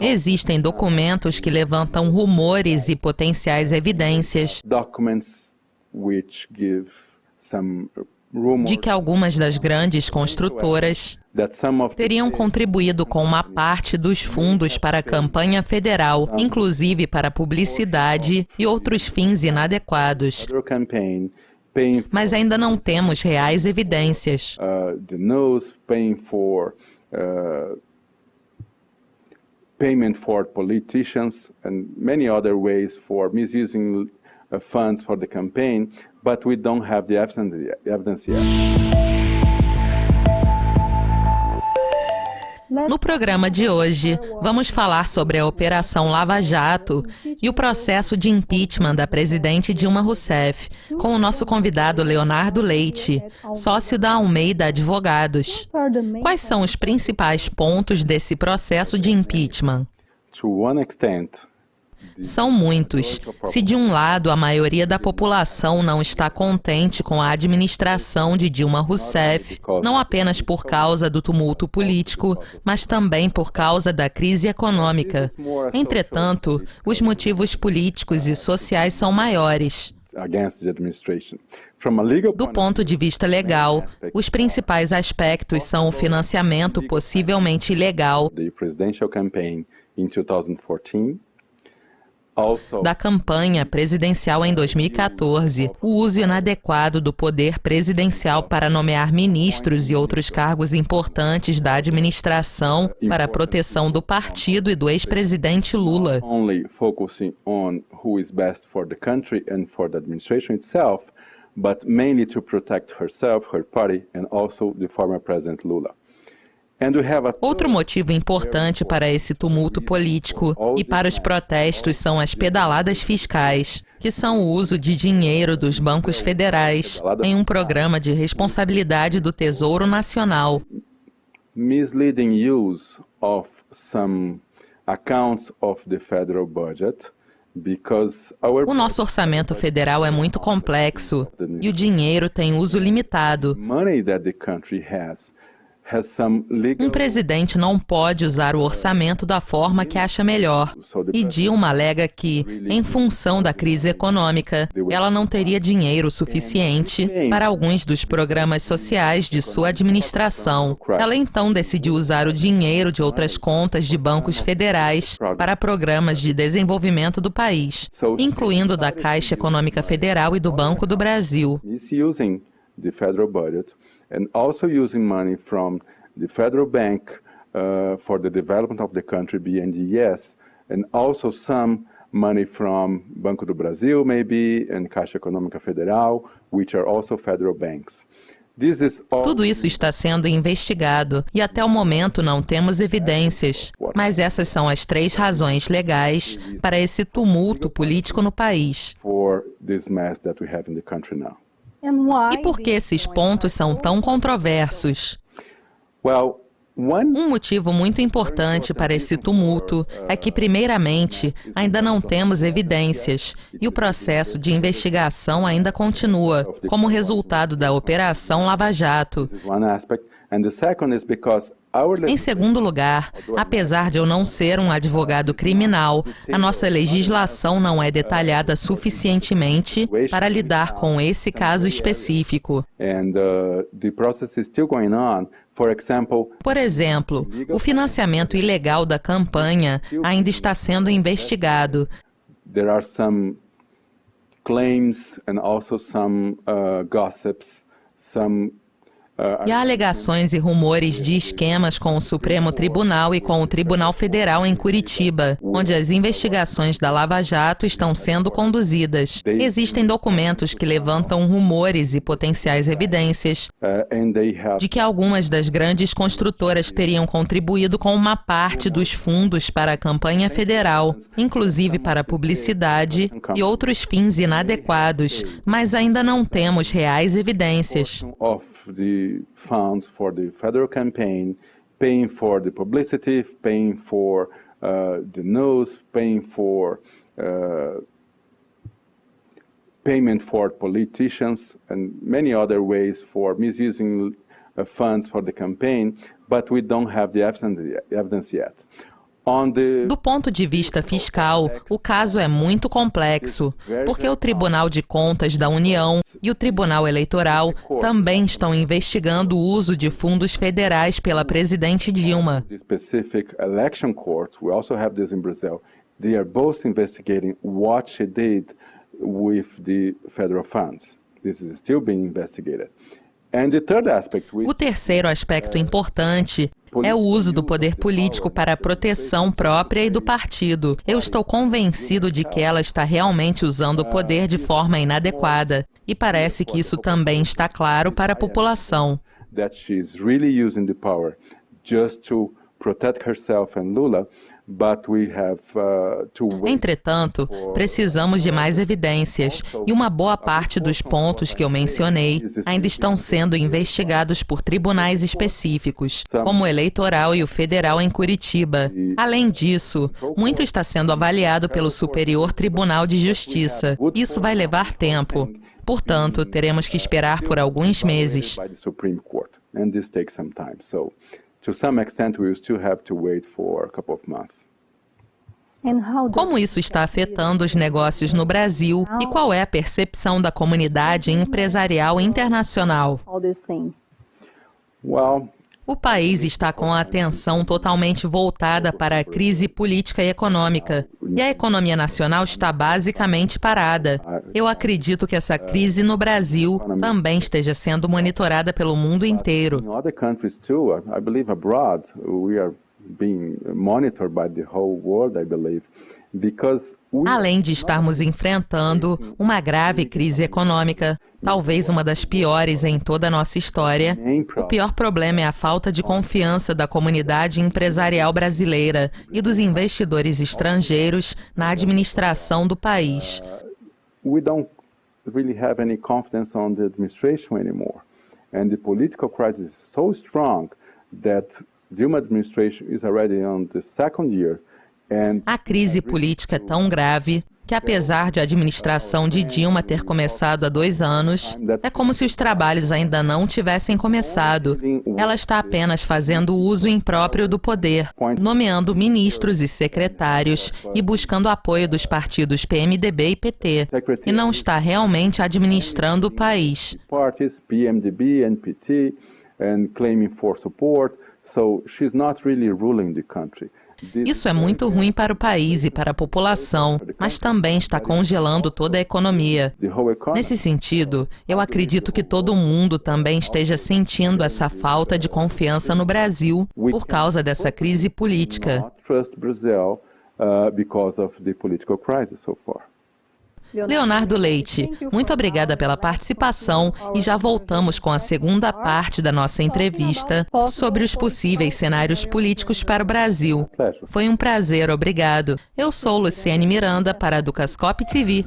Existem documentos que levantam rumores e potenciais evidências de que algumas das grandes construtoras teriam contribuído com uma parte dos fundos para a campanha federal, inclusive para publicidade e outros fins inadequados. Mas ainda não temos reais evidências. Payment for politicians and many other ways for misusing funds for the campaign, but we don't have the evidence yet. No programa de hoje, vamos falar sobre a Operação Lava Jato e o processo de impeachment da presidente Dilma Rousseff, com o nosso convidado Leonardo Leite, sócio da Almeida Advogados. Quais são os principais pontos desse processo de impeachment? São muitos. Se de um lado a maioria da população não está contente com a administração de Dilma Rousseff, não apenas por causa do tumulto político, mas também por causa da crise econômica. Entretanto, os motivos políticos e sociais são maiores. Do ponto de vista legal, os principais aspectos são o financiamento possivelmente ilegal da campanha presidencial em 2014, o uso inadequado do poder presidencial para nomear ministros e outros cargos importantes da administração para a proteção do partido e do ex-presidente Lula. But mainly to protect herself, her party, and also the former President Lula. Outro motivo importante para esse tumulto político e para os protestos são as pedaladas fiscais, que são o uso de dinheiro dos bancos federais em um programa de responsabilidade do Tesouro Nacional. Misleading use of some accounts of the federal budget. O nosso orçamento federal é muito complexo e o dinheiro tem uso limitado. Um presidente não pode usar o orçamento da forma que acha melhor. E Dilma alega que, em função da crise econômica, ela não teria dinheiro suficiente para alguns dos programas sociais de sua administração. Ela então decidiu usar o dinheiro de outras contas de bancos federais para programas de desenvolvimento do país, incluindo da Caixa Econômica Federal e do Banco do Brasil. And also using money from the federal bank for the development of the country, BNDES, and also some money from Banco do Brasil, maybe, and Caixa Econômica Federal, which are also federal banks. Tudo isso está sendo investigado e até o momento não temos evidências, mas essas são as 3 razões legais para esse tumulto político no país. E por que esses pontos são tão controversos? Um motivo muito importante para esse tumulto é que, primeiramente, ainda não temos evidências e o processo de investigação ainda continua, como resultado da Operação Lava Jato. Em segundo lugar, apesar de eu não ser um advogado criminal, a nossa legislação não é detalhada suficientemente para lidar com esse caso específico. Por exemplo, o financiamento ilegal da campanha ainda está sendo investigado. There are some claims and also some gossips, E há alegações e rumores de esquemas com o Supremo Tribunal e com o Tribunal Federal em Curitiba, onde as investigações da Lava Jato estão sendo conduzidas. Existem documentos que levantam rumores e potenciais evidências de que algumas das grandes construtoras teriam contribuído com uma parte dos fundos para a campanha federal, inclusive para publicidade e outros fins inadequados, mas ainda não temos reais evidências. The funds for the federal campaign, paying for the publicity, paying for the news, paying for payment for politicians, and many other ways for misusing funds for the campaign, but we don't have the evidence yet. Do ponto de vista fiscal, o caso é muito complexo, porque o Tribunal de Contas da União e o Tribunal Eleitoral também estão investigando o uso de fundos federais pela presidente Dilma. The specific election courts, we also have this in Brazil. They are both investigating what she did with the federal funds. This is still being investigated. And the third aspect, O terceiro aspecto importante é o uso do poder político para a proteção própria e do partido. Eu estou convencido de que ela está realmente usando o poder de forma inadequada. E parece que isso também está claro para a população. that she is really using the power just to protect herself and Lula, but we have to wait. Entretanto, precisamos de mais evidências, e uma boa parte dos pontos que eu mencionei ainda estão sendo investigados por tribunais específicos, como o Eleitoral e o Federal em Curitiba. Além disso, muito está sendo avaliado pelo Superior Tribunal de Justiça. Isso vai levar tempo. Portanto, teremos que esperar por alguns meses. By the Supreme Court, and this takes some time. So, to some extent, we will still have to wait for a couple of months. Como isso está afetando os negócios no Brasil e qual é a percepção da comunidade empresarial internacional? Well, O país está com a atenção totalmente voltada para a crise política e econômica, e a economia nacional está basicamente parada. Eu acredito que essa crise no Brasil também esteja sendo monitorada pelo mundo inteiro. in other countries too, I believe abroad, we are being monitored by the whole world, I believe, because we Além de estarmos enfrentando uma grave crise econômica, talvez uma das piores em toda a nossa história, o pior problema é a falta de confiança da comunidade empresarial brasileira e dos investidores estrangeiros na administração do país. we don't really have any confidence on the administration anymore. And the political crisis is so strong that Dilma administration is already on the second year. And A crise política é tão grave que, apesar de a administração de Dilma ter começado há 2 anos, é como se os trabalhos ainda não tivessem começado. Ela está apenas fazendo uso impróprio do poder, nomeando ministros e secretários e buscando apoio dos partidos PMDB e PT, e não está realmente administrando o país. parties, PMDB, NPT, and claiming for support. So she's not really ruling the country. Isso é muito ruim para o país e para a população, mas também está congelando toda a economia. The whole economy. Nesse sentido, eu acredito que todo mundo também esteja sentindo essa falta de confiança no Brasil por causa dessa crise política. Not trust Brazil because of the political crisis so far. Leonardo Leite, muito obrigada pela participação e já voltamos com a segunda parte da nossa entrevista sobre os possíveis cenários políticos para o Brasil. Foi um prazer, obrigado. Eu sou Luciane Miranda para a Ducascope TV.